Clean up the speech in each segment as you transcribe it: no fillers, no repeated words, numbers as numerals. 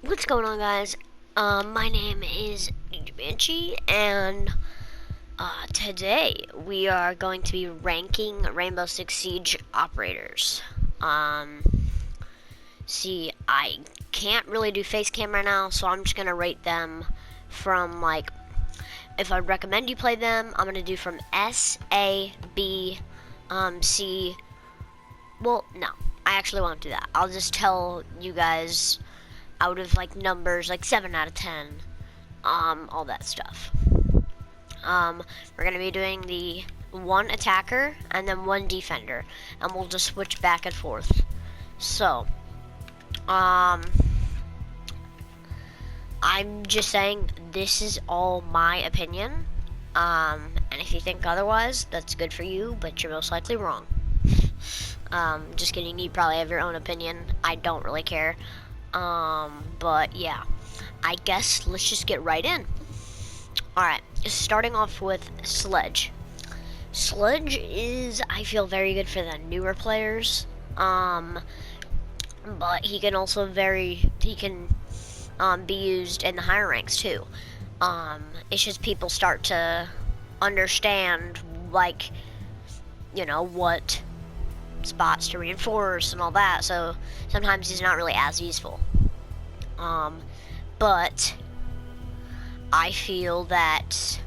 What's going on, guys? My name is Banshee, and today we are going to be ranking Rainbow Six Siege operators. Um, See, I can't really do face cam right now, so I'm just gonna rate them from like, if I recommend you play them, I'm gonna do from S, A, B, C. Well, no, I actually won't do that. I'll just tell you guys out of like numbers, like 7 out of 10, all that stuff. We're gonna be doing the one attacker and then one defender, and we'll just switch back and forth. So, I'm just saying this is all my opinion. And if you think otherwise, that's good for you, but you're most likely wrong. Just kidding, you probably have your own opinion. I don't really care. But yeah, I guess let's just get right in. Alright, starting off with Sledge. Sledge is, I feel, very good for the newer players. But he can also be used in the higher ranks too. It's just people start to understand, like, you know, what spots to reinforce and all that, so sometimes he's not really as useful. But I feel that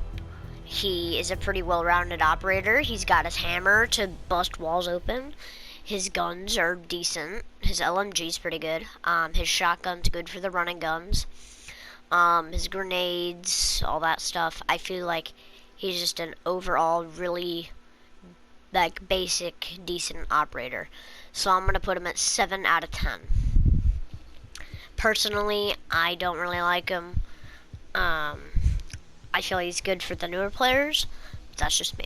he is a pretty well-rounded operator. He's got his hammer to bust walls open. His guns are decent. His LMG's pretty good. His shotgun's good for the running guns. His grenades, all that stuff. I feel like he's just an overall really, like, basic, decent operator. So I'm gonna put him at 7 out of 10. Personally, I don't really like him. I feel he's good for the newer players, but that's just me.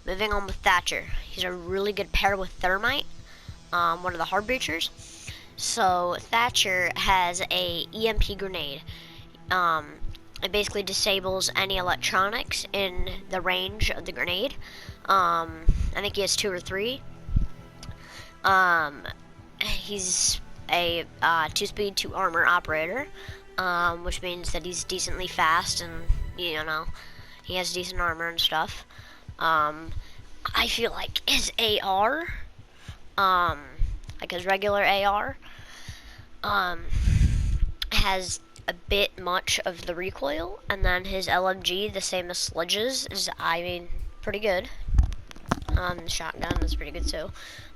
Moving on with Thatcher. He's a really good pair with Thermite, one of the hard breachers. So Thatcher has a EMP grenade. It basically disables any electronics in the range of the grenade. I think he has 2 or 3. He's a 2-speed, 2-armor operator, which means that he's decently fast and, you know, he has decent armor and stuff. I feel like his AR, like his regular AR, has a bit much of the recoil, and then his LMG, the same as Sledge's, is, I mean, pretty good. The shotgun is pretty good too.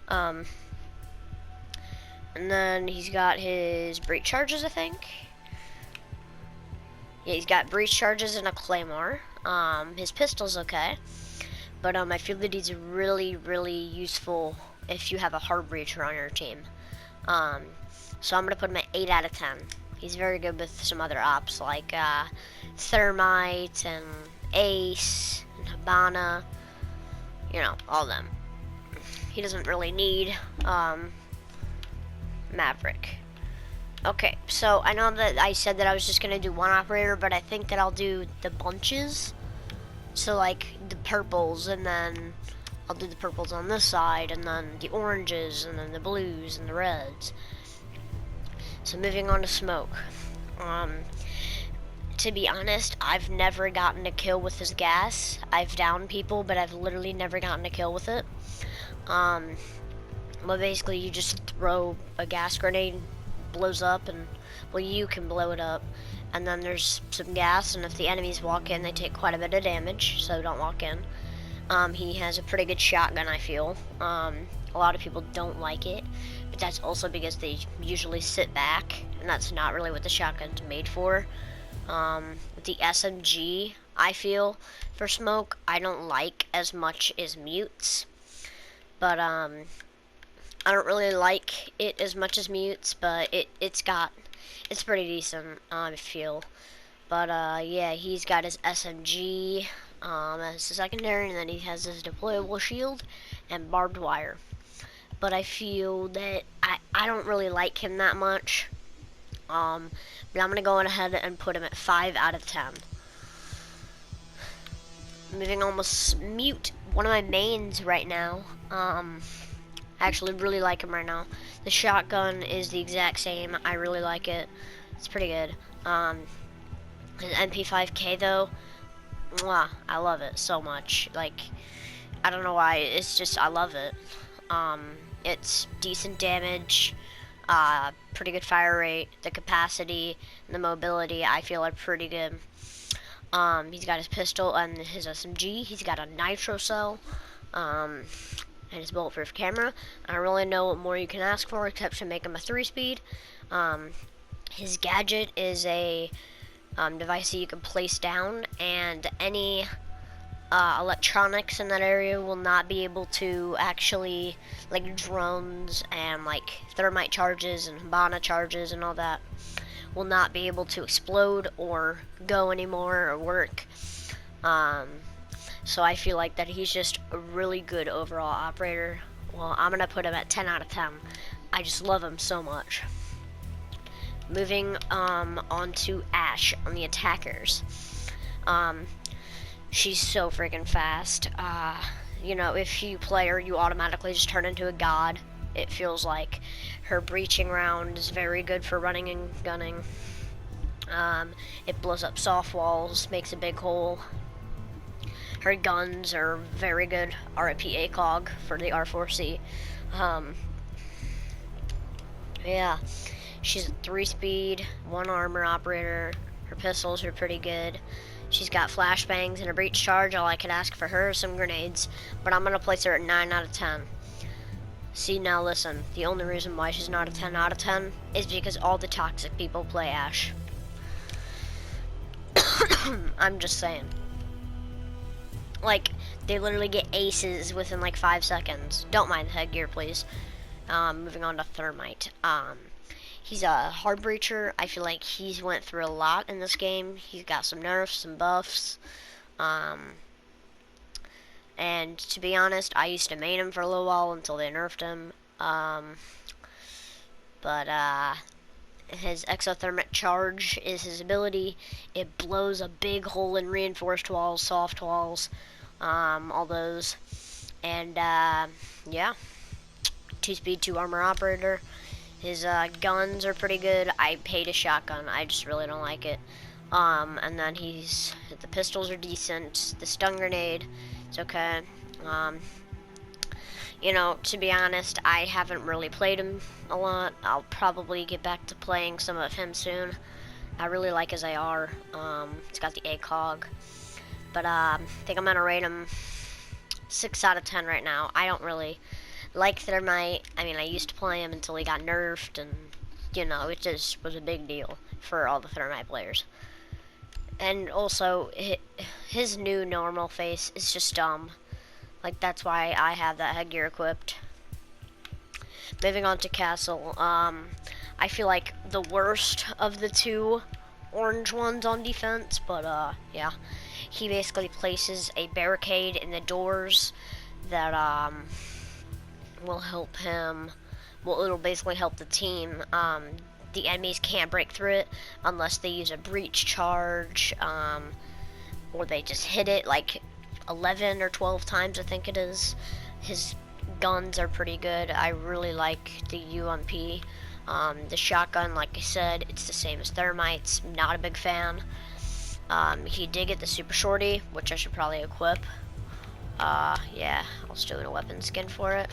And then he's got his breach charges, I think. Yeah, he's got breach charges and a claymore. His pistol's okay, but I feel that he's really, really useful if you have a hard breacher on your team. So I'm gonna put him at 8 out of 10. He's very good with some other ops like Thermite and Ace and Habana. You know, all of them. He doesn't really need Maverick. Okay, so I know that I said that I was just gonna do one operator, but I think that I'll do the bunches. So like the purples, and then I'll do the purples on this side, and then the oranges, and then the blues and the reds. So moving on to Smoke. To be honest, I've never gotten a kill with his gas. I've downed people, but I've literally never gotten a kill with it. Well, basically you just throw a gas grenade, blows up, and, well, you can blow it up, and then there's some gas, and if the enemies walk in, they take quite a bit of damage, so don't walk in. He has a pretty good shotgun, I feel. A lot of people don't like it, but that's also because they usually sit back, and that's not really what the shotgun's made for. With the SMG, I feel, for Smoke, I don't like as much as Mutes, but, I don't really like it as much as Mutes, but it's pretty decent, I feel. But, yeah, he's got his SMG, as a secondary, and then he has his deployable shield and barbed wire. But I feel that I don't really like him that much. But I'm gonna go ahead and put him at 5 out of 10. Moving on with Mute, one of my mains right now. I actually really like him right now. The shotgun is the exact same. I really like it. It's pretty good. His MP5K though, mwah, I love it so much. Like, I don't know why, it's just, I love it. It's decent damage, pretty good fire rate, the capacity, and the mobility I feel are pretty good. He's got his pistol and his SMG. He's got a nitro cell, and his bulletproof camera. I don't really know what more you can ask for except to make him a 3-speed. His gadget is a device that you can place down, and any electronics in that area will not be able to actually, like drones and like thermite charges and Hibana charges and all that, will not be able to explode or go anymore or work. So I feel like that he's just a really good overall operator. Well, I'm gonna put him at 10 out of 10. I just love him so much. Moving on to Ash on the attackers. She's so freaking fast. You know, if you play her, you automatically just turn into a god. It feels like her breaching round is very good for running and gunning. It blows up soft walls, makes a big hole. Her guns are very good. RIP ACOG for the R4C. Yeah, she's a 3-speed, 1 armor operator. Her pistols are pretty good. She's got flashbangs and a breach charge. All I could ask for her is some grenades, but I'm gonna place her at 9 out of 10. See, now listen, the only reason why she's not a 10 out of 10 is because all the toxic people play Ash. I'm just saying. Like, they literally get aces within like 5 seconds. Don't mind the headgear, please. Moving on to Thermite. He's a hard breacher. I feel like he's went through a lot in this game. He's got some nerfs, some buffs. And to be honest, I used to main him for a little while until they nerfed him. His exothermic charge is his ability. It blows a big hole in reinforced walls, soft walls, all those. And yeah, 2-speed, 2 armor operator. His guns are pretty good. I hate a shotgun. I just really don't like it. And then the pistols are decent. The stun grenade, it's okay. You know, to be honest, I haven't really played him a lot. I'll probably get back to playing some of him soon. I really like his AR. It's got the ACOG. But I think I'm gonna rate him 6 out of 10 right now. I don't really like Thermite. I mean, I used to play him until he got nerfed, and you know, it just was a big deal for all the Thermite players. And also, his new normal face is just dumb. Like, that's why I have that headgear equipped. Moving on to Castle. I feel like the worst of the 2 orange ones on defense, but yeah. He basically places a barricade in the doors that will help him. Well, it'll basically help the team. The enemies can't break through it unless they use a breach charge, or they just hit it like 11 or 12 times, I think it is. His guns are pretty good. I really like the UMP. The shotgun, like I said, it's the same as Thermite's. Not a big fan. He did get the super shorty, which I should probably equip. Yeah, I'll just do a weapon skin for it.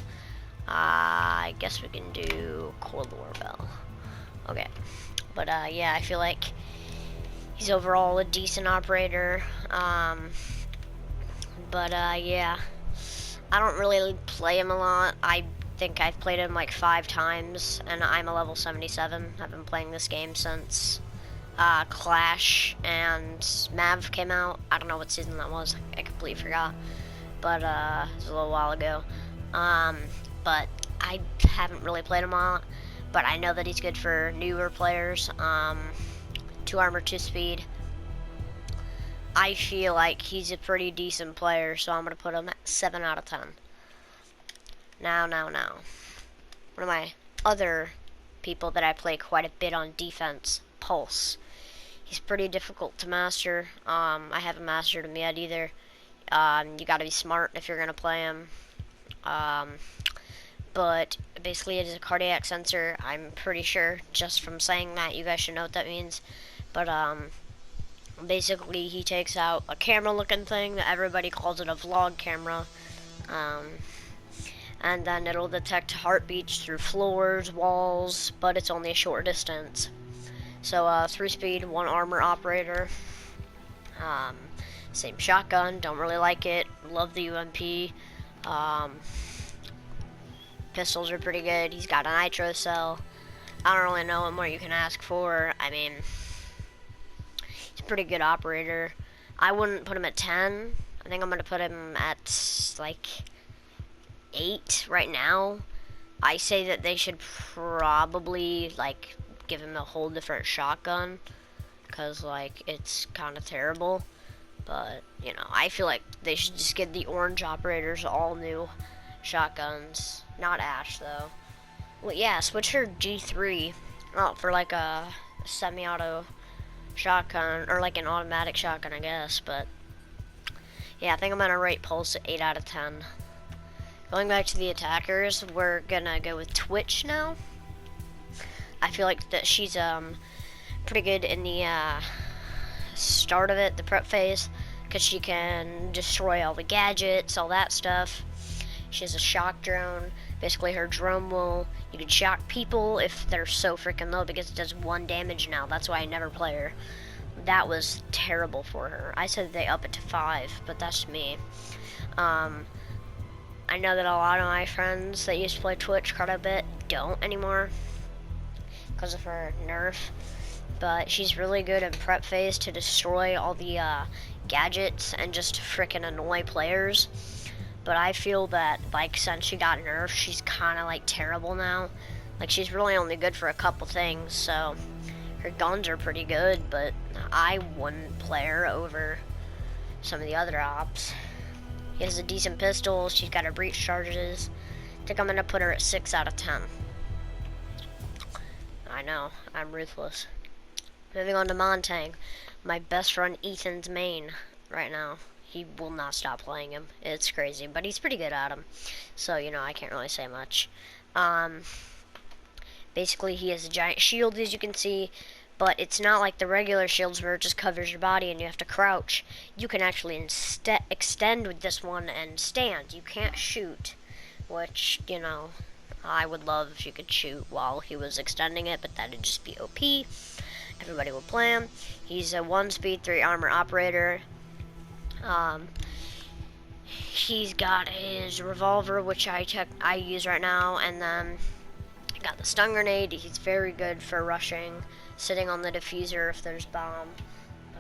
I guess we can do Cold War Bell. Okay, but yeah, I feel like he's overall a decent operator. Yeah, I don't really play him a lot. I think I've played him like 5 times, and I'm a level 77. I've been playing this game since Clash and Mav came out. I don't know what season that was. I completely forgot. But it was a little while ago. But I haven't really played him a lot. But I know that he's good for newer players. 2 armor, 2 speed. I feel like he's a pretty decent player, so I'm going to put him at 7 out of 10. Now. One of my other people that I play quite a bit on defense, Pulse. He's pretty difficult to master. I haven't mastered him yet either. You got to be smart if you're going to play him. but basically it is a cardiac sensor. I'm pretty sure just from saying that you guys should know what that means. But basically he takes out a camera looking thing that everybody calls it a vlog camera, and then it'll detect heartbeats through floors, walls, but it's only a short distance. So 3-speed, 1 armor operator. Same shotgun, don't really like it. Love the UMP. Pistols are pretty good. He's got a nitro cell. I don't really know what more you can ask for. I mean, he's a pretty good operator. I wouldn't put him at 10. I think I'm gonna put him at like 8 right now. I say that they should probably like give him a whole different shotgun, because like it's kind of terrible. But you know, I feel like they should just give the orange operators all new shotguns. Not Ash though. Well, yeah, switch her G3 out for like a semi-auto shotgun, or like an automatic shotgun, I guess. But yeah, I think I'm gonna rate Pulse at 8 out of 10. Going back to the attackers, we're gonna go with Twitch now. I feel like that she's pretty good in the start of it, the prep phase, because she can destroy all the gadgets, all that stuff. She has a shock drone. Basically, her drone you can shock people if they're so freaking low, because it does 1 damage now. That's why I never play her. That was terrible for her. I said they up it to 5, but that's me. I know that a lot of my friends that used to play Twitch quite a bit don't anymore because of her nerf. But she's really good in prep phase to destroy all the gadgets and just freaking annoy players. But I feel that, like, since she got nerfed, she's kind of like terrible now. Like, she's really only good for a couple things, so her guns are pretty good, but I wouldn't play her over some of the other ops. She has a decent pistol. She's got her breach charges. I think I'm gonna put her at 6 out of 10. I know, I'm ruthless. Moving on to Montang, my best friend Ethan's main right now. He will not stop playing him. It's crazy, but he's pretty good at him. So, you know, I can't really say much. Basically, he has a giant shield, as you can see, but it's not like the regular shields where it just covers your body and you have to crouch. You can actually extend with this one and stand. You can't shoot, which, you know, I would love if you could shoot while he was extending it, but that'd just be OP. Everybody will play him. He's a 1-speed, 3 armor operator. He's got his revolver, which I use right now, and then I got the stun grenade. He's very good for rushing, sitting on the diffuser if there's bomb.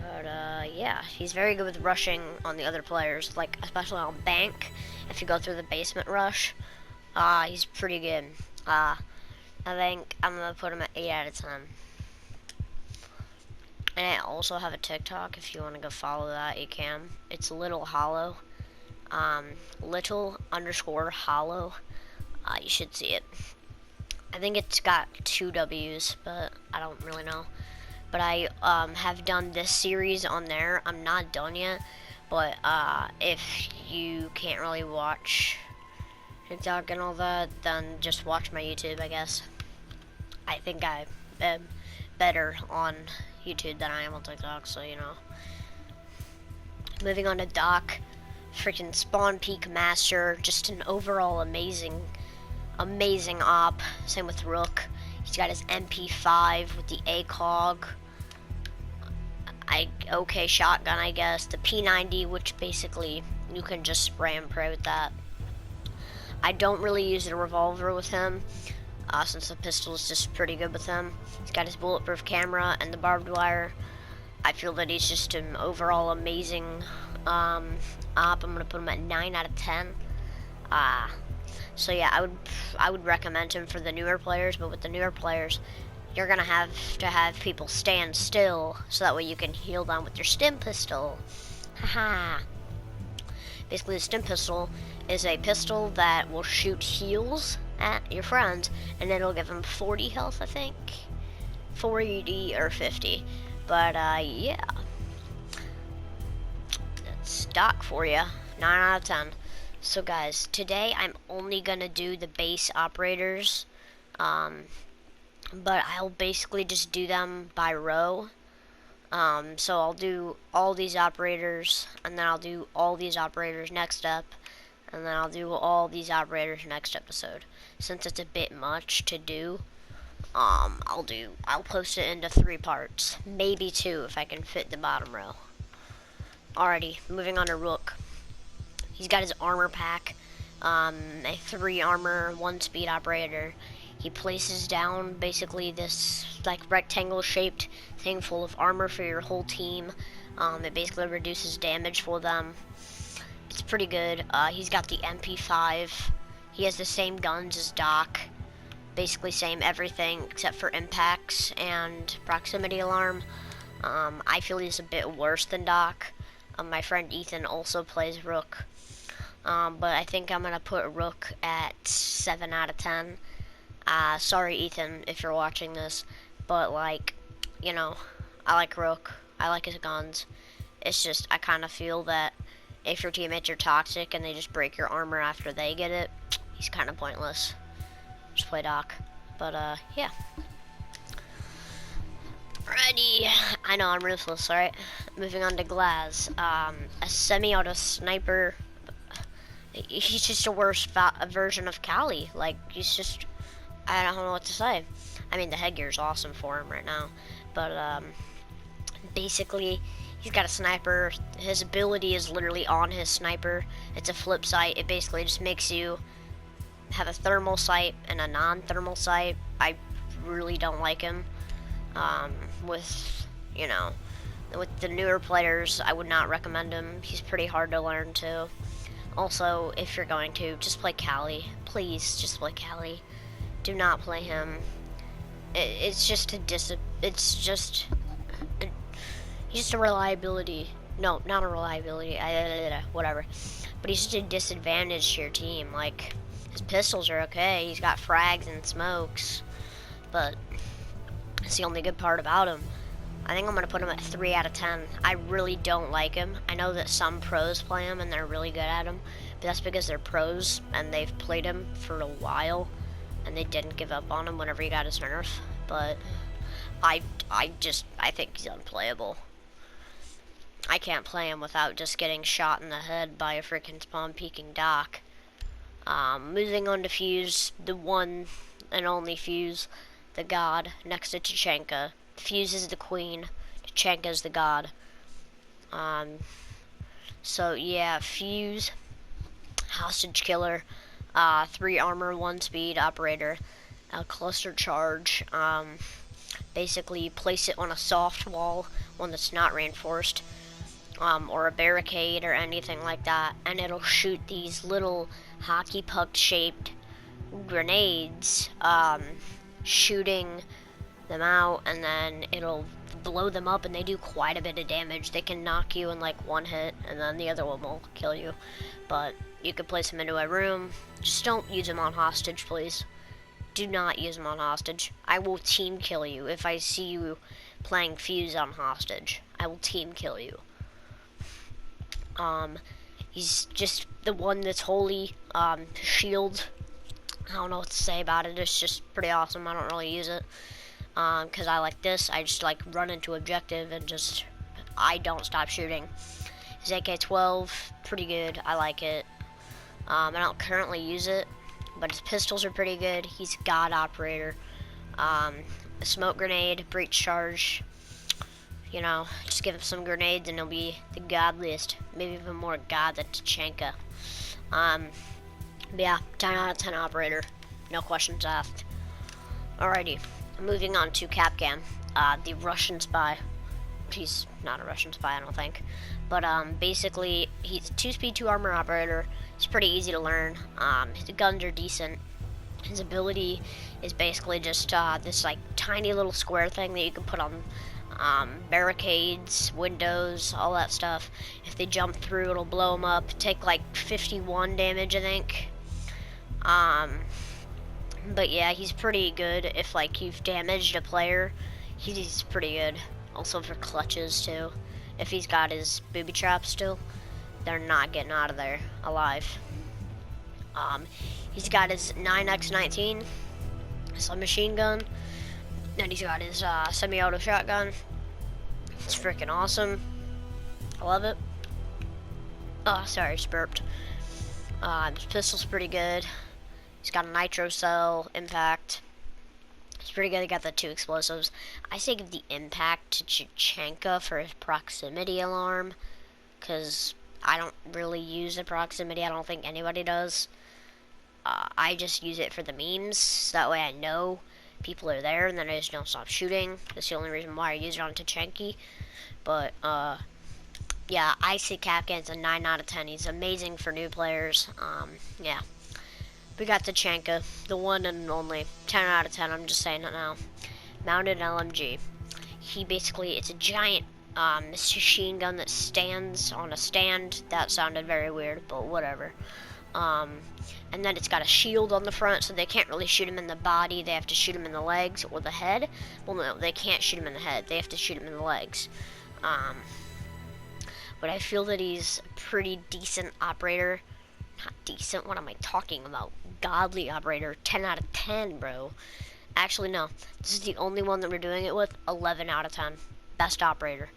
But yeah, he's very good with rushing on the other players, like especially on bank. If you go through the basement rush, he's pretty good. I think I'm gonna put him at 8 out of 10. And I also have a TikTok. If you want to go follow that, you can. It's Little Hollow. Little_hollow. You should see it. I think it's got 2 W's, but I don't really know. But I have done this series on there. I'm not done yet. But if you can't really watch TikTok and all that, then just watch my YouTube, I guess. I think I am better on YouTube than I am on TikTok, so you know. Moving on to Doc, freaking Spawn Peak Master, just an overall amazing op. Same with Rook. He's got his MP5 with the ACOG. Okay shotgun, I guess. The P90, which basically you can just spray and pray with that. I don't really use the revolver with him, since the pistol is just pretty good with him. He's got his bulletproof camera and the barbed wire. I feel that he's just an overall amazing op. I'm gonna put him at 9 out of 10. So yeah, I would recommend him for the newer players, but with the newer players, you're gonna have to have people stand still so that way you can heal them with your stim pistol. Haha. Basically, the stim pistol is a pistol that will shoot heals at your friends, and it'll give them 40 health, I think. 40 or 50. But yeah. That's Doc for you. 9 out of 10. So guys, today I'm only gonna do the base operators, but I'll basically just do them by row. So I'll do all these operators, and then I'll do all these operators next up, and then I'll do all these operators next episode. Since it's a bit much to do, I'll post it into 3 parts, maybe 2 if I can fit the bottom row. Alrighty, moving on to Rook. He's got his armor pack, a 3 armor, 1 speed operator. He places down basically this like rectangle shaped thing full of armor for your whole team. It basically reduces damage for them. It's pretty good. He's got the MP5. He has the same guns as Doc. Basically same everything except for impacts and proximity alarm. I feel he's a bit worse than Doc. My friend Ethan also plays Rook. But I think I'm gonna put Rook at 7 out of 10. Sorry Ethan if you're watching this, but like, you know, I like Rook. I like his guns. It's just, I kind of feel that if your teammates are toxic and they just break your armor after they get it, he's kind of pointless. Just play Doc. But, yeah. Ready. I know, I'm ruthless, alright? Moving on to Glaz. A semi-auto sniper. He's just a worse version of Callie. Like, he's just, I don't know what to say. I mean, the headgear's awesome for him right now. But, basically, he's got a sniper. His ability is literally on his sniper. It's a flip sight. It basically just makes you have a thermal sight and a non-thermal sight. I really don't like him. With, you know, with the newer players, I would not recommend him. He's pretty hard to learn too. Also, if you're going to, just play Callie. Please, just play Callie. Do not play him. It's just a reliability. No, not a reliability. Whatever. But he's just a disadvantage to your team. Like, his pistols are okay. He's got frags and smokes. But that's the only good part about him. I think I'm going to put him at 3 out of 10. I really don't like him. I know that some pros play him and they're really good at him, but that's because they're pros and they've played him for a while and they didn't give up on him whenever he got his nerf. But I think he's unplayable. I can't play him without just getting shot in the head by a freaking spawn peeking Doc. Moving on to Fuse, the one and only Fuse, the god next to Tachanka. Fuse is the queen, Tachanka is the god. So yeah, Fuse, hostage killer, 3 armor, 1 speed operator, a cluster charge. Basically you place it on a soft wall, one that's not reinforced, or a barricade or anything like that, and it'll shoot these little hockey puck shaped grenades, shooting them out, and then it'll blow them up, and they do quite a bit of damage. They can knock you in like 1 hit, and then the other one will kill you. But you can place them into a room. Just don't use them on hostage, please. Do not use them on hostage. I will team kill you if I see you playing Fuse on hostage. I will team kill you. He's just the one that's holy. Shield, I don't know what to say about it. It's just pretty awesome. I don't really use it. Because I like this. I just like run into objective and just, I don't stop shooting. His AK-12, pretty good. I like it. I don't currently use it, but his pistols are pretty good. He's a god operator. A smoke grenade, breach charge. You know, just give him some grenades and he'll be the godliest. Maybe even more god than Tachanka. But yeah, 10 out of 10 operator. No questions asked. Alrighty. Moving on to Capcan, the Russian spy. He's not a Russian spy, I don't think. But basically, he's a 2 speed, 2 armor operator. He's pretty easy to learn. His guns are decent. His ability is basically just this like tiny little square thing that you can put on barricades, windows, all that stuff. If they jump through, it'll blow them up. Take like 51 damage, I think. But yeah, he's pretty good if like you've damaged a player. He's pretty good. Also for clutches too. If he's got his booby traps still, they're not getting out of there alive. He's got his 9x19 submachine gun, and he's got his semi-auto shotgun. It's freaking awesome. I love it. Oh, sorry, I just burped. His pistol's pretty good. He's got a nitro cell, impact. It's pretty good. He got the 2 explosives. I say give the impact to Chichenka for his proximity alarm, because I don't really use the proximity. I don't think anybody does. I just use it for the memes, so that way I know people are there, and then I just don't stop shooting. That's the only reason why I use it on Tachenki. But, yeah, I see Kapkan's a 9 out of 10. He's amazing for new players. Yeah. We got Tachenka, the one and only. 10 out of 10, I'm just saying it now. Mounted LMG. He basically, it's a giant machine gun that stands on a stand. That sounded very weird, but whatever. And then it's got a shield on the front, so they can't really shoot him in the body. They have to shoot him in the legs or the head. Well, no, they can't shoot him in the head. They have to shoot him in the legs. But I feel that he's a pretty decent operator. Not decent, what am I talking about? Godly operator, 10 out of 10, bro. Actually, no. This is the only one that we're doing it with. 11 out of 10. Best operator.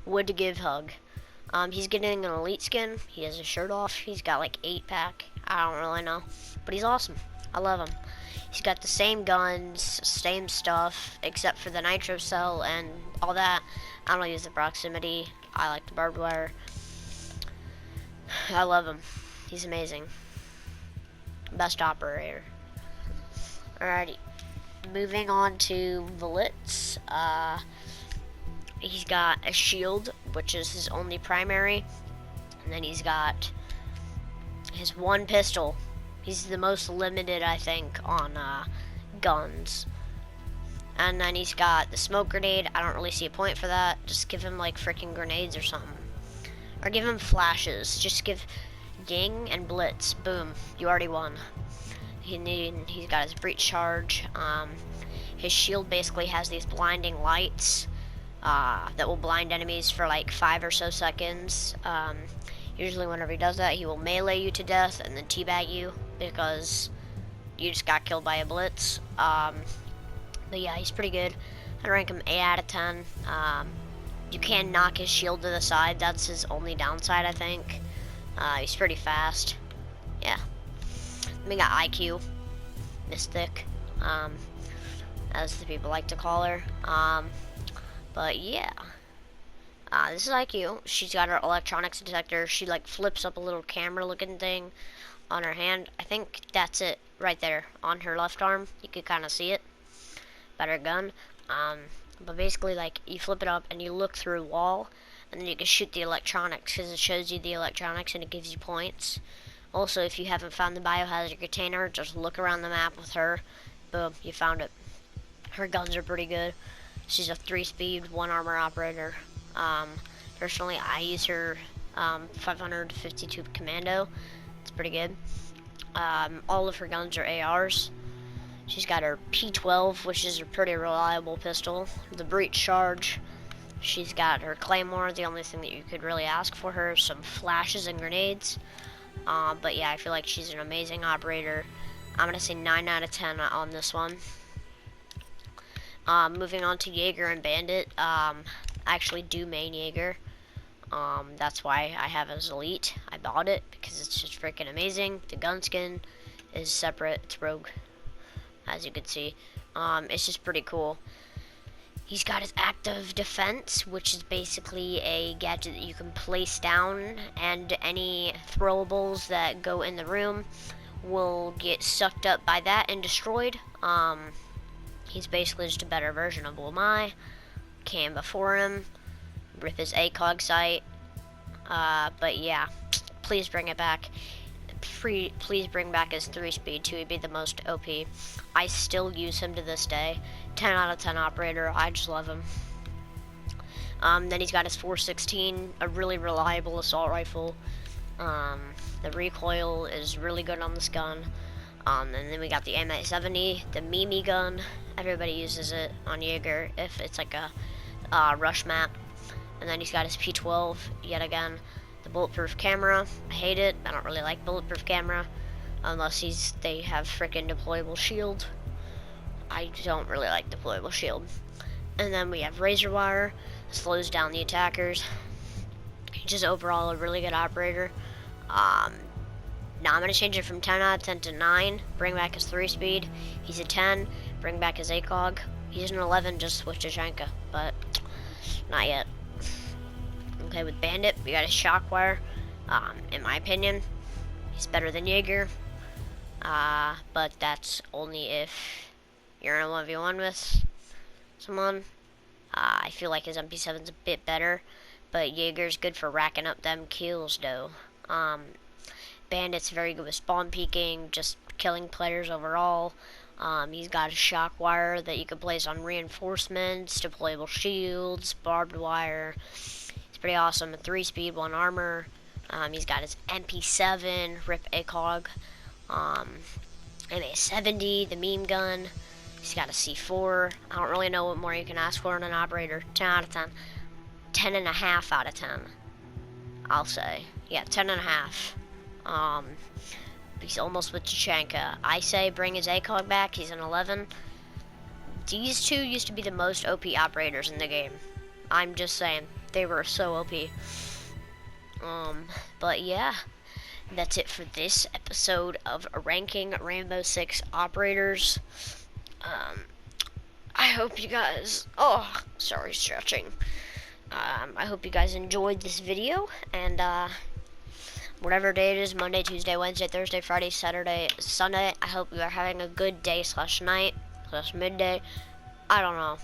Would to give hug. He's getting an elite skin. He has his shirt off. He's got like 8-pack. I don't really know. But he's awesome. I love him. He's got the same guns, same stuff, except for the nitro cell and all that. I don't use the proximity. I like the barbed wire. I love him. He's amazing. Best operator. Alrighty. Moving on to Blitz. He's got a shield, which is his only primary. And then he's got his 1 pistol. He's the most limited, I think, on guns. And then he's got the smoke grenade. I don't really see a point for that. Just give him like freaking grenades or something. Or give him flashes. Just give Ging and Blitz. Boom. You already won. He's got his breach charge. His shield basically has these blinding lights that will blind enemies for like 5 or so seconds. Usually whenever he does that, he will melee you to death and then teabag you because you just got killed by a Blitz. But yeah, he's pretty good. I rank him 8 out of 10. You can knock his shield to the side. That's his only downside, I think. He's pretty fast. Yeah. Then we got IQ. Mystic. As the people like to call her. But yeah. This is IQ. She's got her electronics detector. She like flips up a little camera looking thing on her hand. I think that's it right there on her left arm. You could kind of see it. Better gun. But basically, like, you flip it up and you look through a wall, and then you can shoot the electronics because it shows you the electronics and it gives you points. Also, if you haven't found the biohazard container, just look around the map with her. Boom, you found it. Her guns are pretty good. She's a 3-speed, 1 armor operator. Personally, I use her 552 commando. It's pretty good. All of her guns are ARs. She's got her P12, which is a pretty reliable pistol. The breach charge. She's got her claymore. The only thing that you could really ask for her is some flashes and grenades. But yeah, I feel like she's an amazing operator. I'm gonna say 9 out of 10 on this one. Moving on to Jaeger and Bandit. I actually do main Jaeger. That's why I have as elite. I bought it because it's just freaking amazing. The gun skin is separate. It's rogue, as you can see. It's just pretty cool. He's got his active defense, which is basically a gadget that you can place down, and any throwables that go in the room will get sucked up by that and destroyed. He's basically just a better version of Womai. Came before him with his ACOG sight. But yeah, please bring it back. Please bring back his 3-speed too. He'd be the most OP. I still use him to this day. 10 out of 10 operator. I just love him. Then he's got his 416, a really reliable assault rifle. The recoil is really good on this gun. And then we got the M870, the Mimi gun. Everybody uses it on Jaeger if it's like a rush map. And then he's got his P12 yet again. The bulletproof camera. I hate it. I don't really like bulletproof camera unless they have freaking deployable shield. I don't really like deployable shield. And then we have razor wire. Slows down the attackers. Just overall a really good operator. Now I'm going to change it from 10 out of 10 to 9. Bring back his 3 speed. He's a 10. Bring back his ACOG. He's an 11, just switch to Shenka, but not yet. Okay, with Bandit, we got a Shockwire. In my opinion, he's better than Jaeger. But that's only if you're in a 1v1 with someone. I feel like his MP7's a bit better, but Jaeger's good for racking up them kills, though. Bandit's very good with spawn peeking, just killing players overall. He's got a shock wire that you can place on reinforcements, deployable shields, barbed wire. It's pretty awesome. A 3 speed, 1 armor. He's got his MP7, RIP ACOG, MA70, the meme gun. He's got a C4. I don't really know what more you can ask for in an operator. 10 out of 10. 10.5 out of 10. I'll say. Yeah, 10.5. He's almost with Tachanka. I say bring his ACOG back. He's an 11. These two used to be the most OP operators in the game. I'm just saying. They were so OP. But yeah. That's it for this episode of ranking Rainbow Six operators. I hope you guys... Oh, sorry, stretching. I hope you guys enjoyed this video. And, whatever day it is, Monday, Tuesday, Wednesday, Thursday, Friday, Saturday, Sunday, I hope you are having a good day / night / midday. I don't know.